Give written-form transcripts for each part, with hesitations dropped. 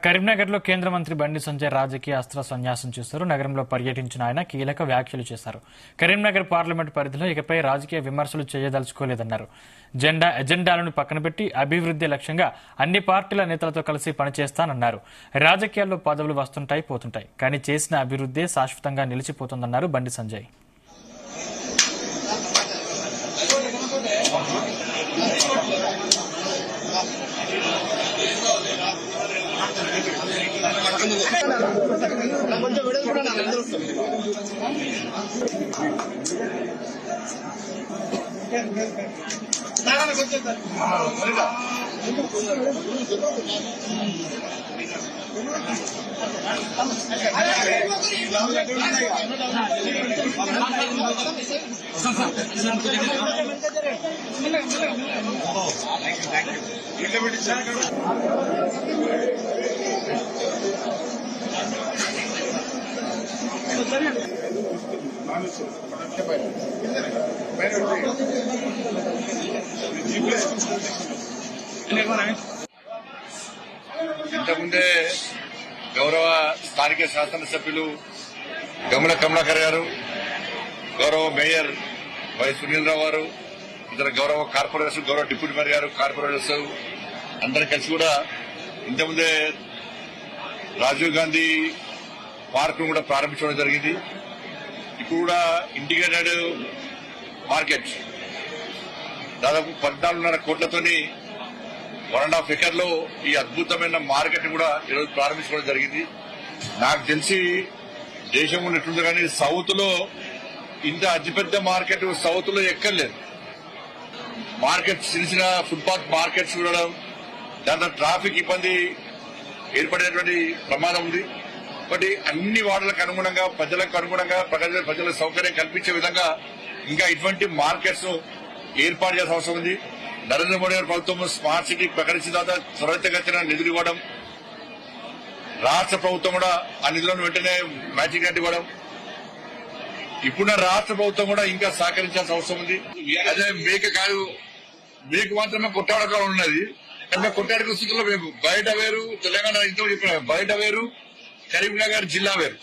కరీంనగర్లో కేంద్ర మంత్రి బండి సంజయ్ రాజకీయ అస్త్ర సన్యాసం చేశారు. నగరంలో పర్యటించిన ఆయన కీలక వ్యాఖ్యలు చేశారు. కరీంనగర్ పార్లమెంటు పరిధిలో ఇకపై రాజకీయ విమర్శలు చేయదలుచుకోలేదన్నారు. ఎజెండాలను పక్కన పెట్టి అభివృద్ధి లక్ష్యంగా అన్ని పార్టీల నేతలతో కలిసి పనిచేస్తానన్నారు. రాజకీయాల్లో పదవులు వస్తుంటాయి, పోతుంటాయి, కానీ చేసిన అభివృద్ధే శాశ్వతంగా నిలిచిపోతుందన్నారు బండి సంజయ్. ఇంతకుముందే గౌరవ స్థానిక శాసనసభ్యులు గమల కమలాకర్ గారు, గౌరవ మేయర్ వై సునీల్ రావు గారు, ఇతర గౌరవ కార్పొరేటర్స్, గౌరవ డిప్యూటీ మేయర్ గారు, కార్పొరేటర్స్ అందరూ కలిసి కూడా ఇంతకుముందే రాజీవ్ గాంధీ పార్క్ ను కూడా ప్రారంభించడం జరిగింది. ఇప్పుడు కూడా ఇంటిగ్రేటెడ్ మార్కెట్ దాదాపు 14.5 కోట్లతోని 1.5 ఎకర్ లో ఈ అద్భుతమైన మార్కెట్ కూడా ఈరోజు ప్రారంభించుకోవడం జరిగింది. నాకు తెలిసి దేశంలో ఎట్లుంది కానీ సౌత్ లో ఇంత అతిపెద్ద మార్కెట్ సౌత్ లో ఎక్కర్లేదు. మార్కెట్ చిన్న చిన్న ఫుట్పాత్ మార్కెట్స్ చూడడం, దాంతో ట్రాఫిక్ ఇబ్బంది ఏర్పడేటువంటి ప్రమాదం ఉంది. కాబట్టి అన్ని వార్డులకు అనుగుణంగా, ప్రజలకు అనుగుణంగా, ప్రజల సౌకర్యం కల్పించే విధంగా ఇంకా ఇటువంటి మార్కెట్స్ ఏర్పాటు చేయాల్సిన అవసరం ఉంది. నరేంద్ర మోడీ గారి ప్రభుత్వం స్మార్ట్ సిటీ ప్రకటించిన తర్వాత త్వరితగతిన నిధులు ఇవ్వడం, రాష్ట్ర ప్రభుత్వం కూడా ఆ నిధులను వెంటనే మ్యాచింగ్ గ్రాంట్ ఇవ్వడం, ఇప్పుడున్న రాష్ట్ర ప్రభుత్వం కూడా ఇంకా సహకరించాల్సిన అవసరం ఉంది. అదే మేక కాదు, మీకు మాత్రమే కొట్టాడక ఉన్నది. కానీ కొట్టాడక స్థితిలో మేము బయట వేరు, తెలంగాణ ఇంట్లో చెప్పిన బయట వేరు, కరీంనగర్ జిల్లా వేరు.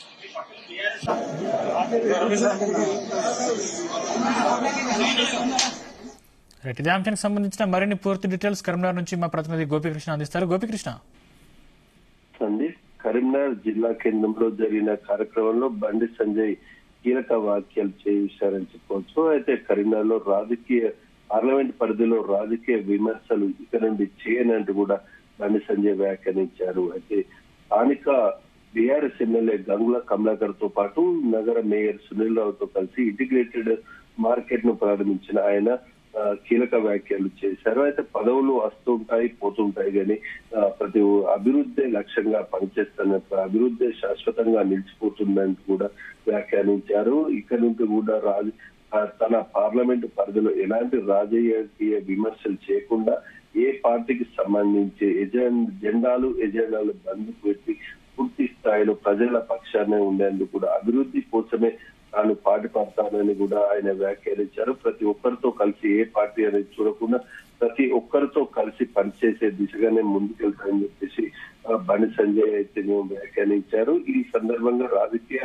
ఇదే అంశానికి సంబంధించిన మరిన్ని పూర్తి డీటెయిల్స్ కరీంనగర్ నుంచి మా ప్రతినిధి గోపికృష్ణ అందిస్తారు. గోపికృష్ణ. కరీంనగర్ జిల్లా కేంద్రంలో జరిగిన కార్యక్రమంలో బండి సంజయ్ కీలక వ్యాఖ్యలు చేశారని చెప్పవచ్చు. అయితే కరీంనగర్ లో పార్లమెంట్ పరిధిలో రాజకీయ విమర్శలు ఇక నుండి చేయనంటూ కూడా బండి సంజయ్ వ్యాఖ్యానించారు. అయితే స్థానిక బీఆర్ఎస్ ఎమ్మెల్యే గంగుల కమలాకర్ తో పాటు నగర మేయర్ సునీల్ రావుతో కలిసి ఇంటిగ్రేటెడ్ మార్కెట్ ను ప్రారంభించిన ఆయన కీలక వ్యాఖ్యలు చేశారు. అయితే పదవులు వస్తుంటాయి, పోతుంటాయి, కానీ ప్రతి అభివృద్ధి లక్ష్యంగా పనిచేస్తున్నట్టు అభివృద్ధి శాశ్వతంగా నిలిచిపోతుందంటూ కూడా వ్యాఖ్యానించారు. ఇక్కడ నుండి కూడా తన పార్లమెంటు పరిధిలో ఎలాంటి రాజకీయ విమర్శలు చేయకుండా ఏ పార్టీకి సంబంధించి ఎజెండాలు బంధు పెట్టి పూర్తి స్థాయిలో ప్రజల పక్షానే ఉండేందుకు కూడా అభివృద్ధి కోసమే తాను పాటుపడతానని కూడా ఆయన వ్యాఖ్యానించారు. ప్రతి ఒక్కరితో కలిసి ఏ పార్టీ అనేది చూడకుండా ప్రతి ఒక్కరితో కలిసి పనిచేసే దిశగానే ముందుకెళ్తారని చెప్పేసి బండి సంజయ్ అయితే వ్యాఖ్యానించారు. ఈ సందర్భంగా రాజకీయ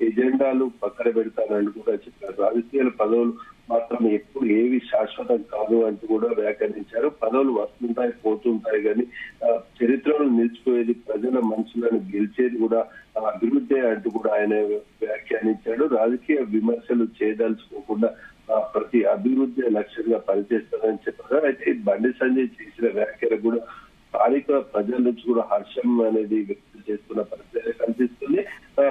ఎజెండాలు పక్కన పెడతానని కూడా చెప్పారు. రాజకీయ పదవులు మాత్రం ఎప్పుడు ఏవి శాశ్వతం కాదు అంటూ కూడా వ్యాఖ్యానించారు. పదవులు వస్తుంటాయి, పోతుంటాయి, కానీ చరిత్రలో నిలిచిపోయేది ప్రజల మనసులను గెలిచేది కూడా అభివృద్ధి అంటూ కూడా ఆయన వ్యాఖ్యానించాడు. రాజకీయ విమర్శలు చేయదలుచుకోకుండా ప్రతి అభివృద్ధి లక్ష్యంగా పనిచేస్తారని చెప్పారు. అయితే బండి సంజయ్ చేసిన వ్యాఖ్యలు కూడా స్థానిక ప్రజల నుంచి కూడా హర్షం అనేది వ్యక్తం చేస్తున్న పరిస్థితి కనిపిస్తుంది.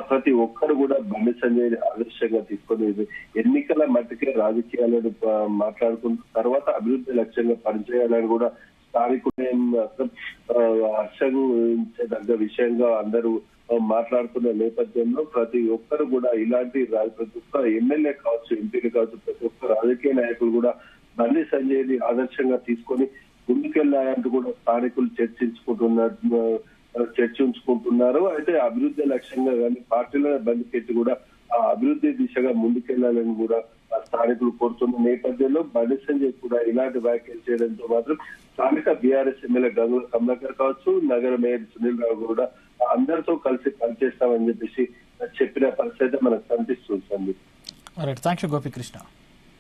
ప్రతి ఒక్కరు కూడా బండి సంజయ్ ఆదర్శంగా తీసుకుని ఎన్నికల మట్టుకే రాజకీయాలను మాట్లాడుకున్న తర్వాత అభివృద్ధి లక్ష్యంగా పనిచేయాలని కూడా స్థానికులే హర్షించదగ్గ విషయంగా అందరూ మాట్లాడుతున్న నేపథ్యంలో ప్రతి ఒక్కరు కూడా ఇలాంటి ప్రతి ఒక్క ఎమ్మెల్యే కావచ్చు, ఎంపీలు కావచ్చు, ప్రతి ఒక్క రాజకీయ నాయకులు కూడా బండి సంజయ్ని ఆదర్శంగా తీసుకొని ముందుకెళ్లాలంటూ కూడా స్థానికులు చర్చించుకుంటున్నారు. అయితే అభివృద్ధి లక్ష్యంగా కానీ పార్టీల బంద్ పెట్టి కూడా ఆ అభివృద్ధి దిశగా ముందుకెళ్లాలని కూడా స్థానికులు కోరుతున్న నేపథ్యంలో బండి సంజయ్ కూడా ఇలాంటి వ్యాఖ్యలు చేయడంతో మాత్రం స్థానిక బీఆర్ఎస్ ఎమ్మెల్యే గంగుల కమలాకర్ కావచ్చు, నగర మేయర్ సునీల్ రావు కూడా అందరితో కలిసి పనిచేస్తామని చెప్పేసి చెప్పిన పరిస్థితి మనకు కనిపిస్తుంది. Thank you Gopikrishna.